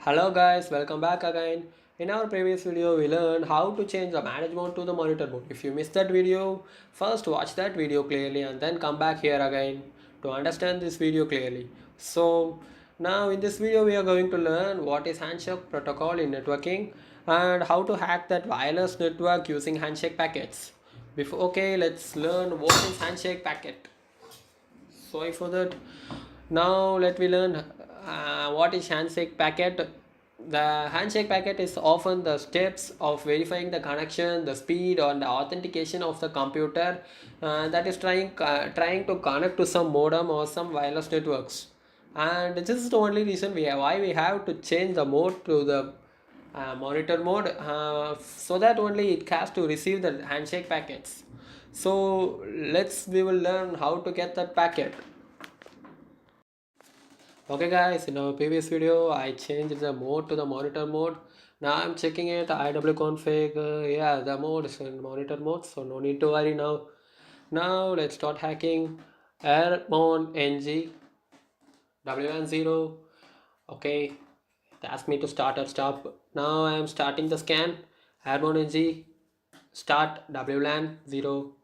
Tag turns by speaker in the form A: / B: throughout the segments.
A: Hello guys, welcome back again. In our previous video, we learned how to change the manage mode to the monitor mode. If you missed that video, first watch that video clearly and then come back here again to understand this video clearly. So now in this video, we are going to learn what is Handshake protocol in networking and how to hack that wireless network using Handshake packets. Let's learn what is Handshake packet. Sorry for that. Now let me learn what is handshake packet. The handshake packet is often the steps of verifying the connection, the speed, or the authentication of the computer that is trying to connect to some modem or some wireless networks. And this is the only reason why we have to change the mode to the monitor mode, so that only it has to receive the handshake packets. So we will learn how to get that packet. Okay guys, in our previous video I changed the mode to the monitor mode. Now I'm checking it IW config. Yeah, the mode is in monitor mode, so no need to worry now. Now let's start hacking. Airborne NG W10. Okay, it asked me to start or stop. Now I am starting the scan. Airborne NG start WLAN 0,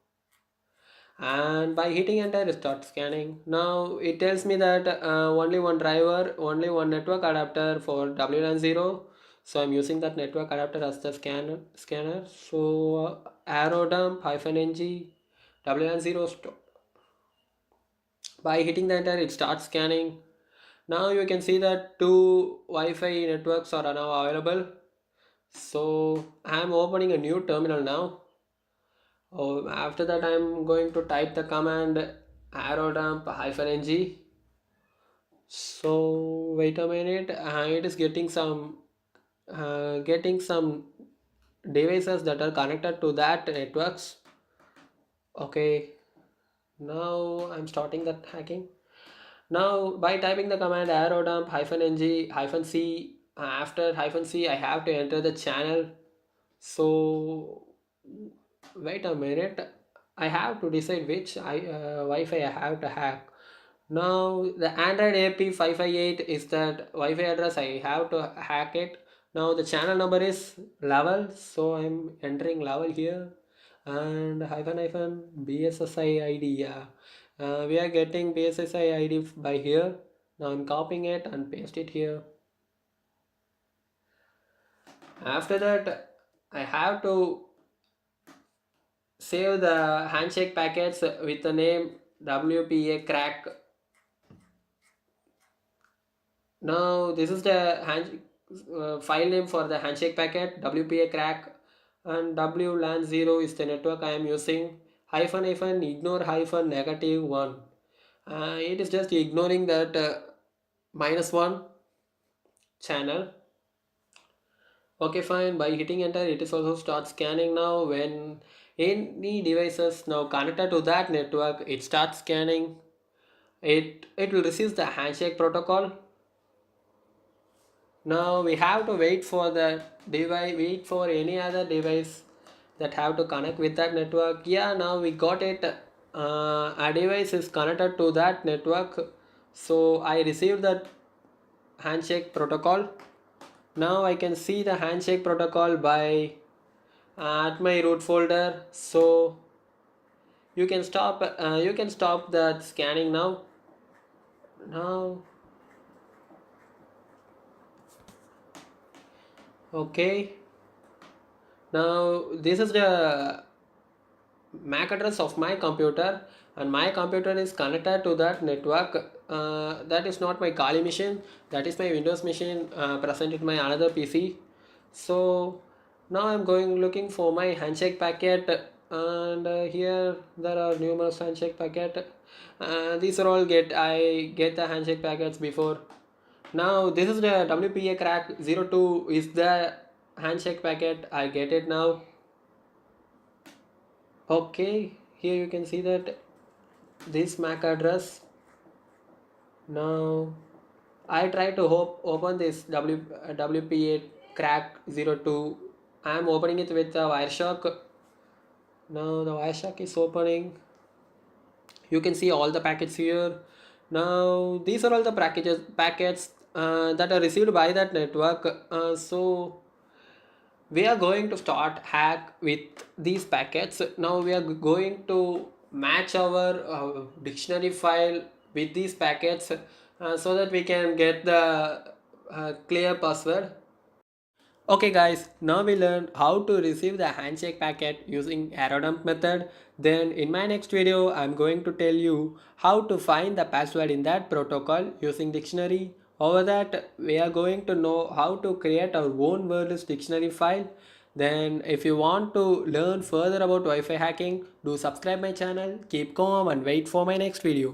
A: and by hitting enter it starts scanning. Now it tells me that only one driver, only one network adapter for WLAN 0, so I'm using that network adapter as the scanner. So arrow dump -ng WLAN 0 stop. By hitting the enter it starts scanning. Now you can see that two Wi-Fi networks are now available. So I'm opening a new terminal now. After that I'm going to type the command arrow dump -ng. So wait a minute, it is getting some devices that are connected to that networks. Okay, now I'm starting that hacking. Now by typing the command arrow dump -ng -c, after -c I have to enter the channel. So wait a minute, I have to decide which Wi-Fi I have to hack. Now the Android AP 558 is that Wi-Fi address. I have to hack it. Now the channel number is level, so I'm entering level here, and hyphen BSSI ID. Yeah, we are getting BSSI ID by here. Now I'm copying it and paste it here. After that, I have to save the handshake packets with the name WPA crack. Now this is the file name for the handshake packet WPA crack, and WLAN 0 is the network I am using. Hyphen ignore hyphen -1. It is just ignoring that -1 channel. Okay, fine. By hitting enter it is also start scanning. Now when any devices now connected to that network, it starts scanning. It will receive the handshake protocol. Now we have to wait for the device, wait for any other device that have to connect with that network. Yeah, now we got it. A device is connected to that network, so I received that handshake protocol. Now I can see the handshake protocol by at my root folder. So you can stop that scanning now. Now okay, now this is the MAC address of my computer, and my computer is connected to that network. That is not my Kali machine, that is my Windows machine present in my another PC. So now I'm going looking for my handshake packet, and here there are numerous handshake packet. These are all I get the handshake packets before. Now this is the WPA crack 02 is the handshake packet. I get it now. Okay, here you can see that this MAC address. Now I try to open this WPA crack 02. I am opening it with the Wireshark. Now the Wireshark is opening. You can see all the packets here. Now these are all the packets that are received by that network. So we are going to start hack with these packets. Now we are going to match our dictionary file with these packets so that we can get the clear password. Okay guys, now we learned how to receive the handshake packet using arrow dump method. Then in my next video, I'm going to tell you how to find the password in that protocol using dictionary. Over that, we are going to know how to create our own wordless dictionary file. Then if you want to learn further about Wi-Fi hacking, do subscribe my channel, keep calm and wait for my next video.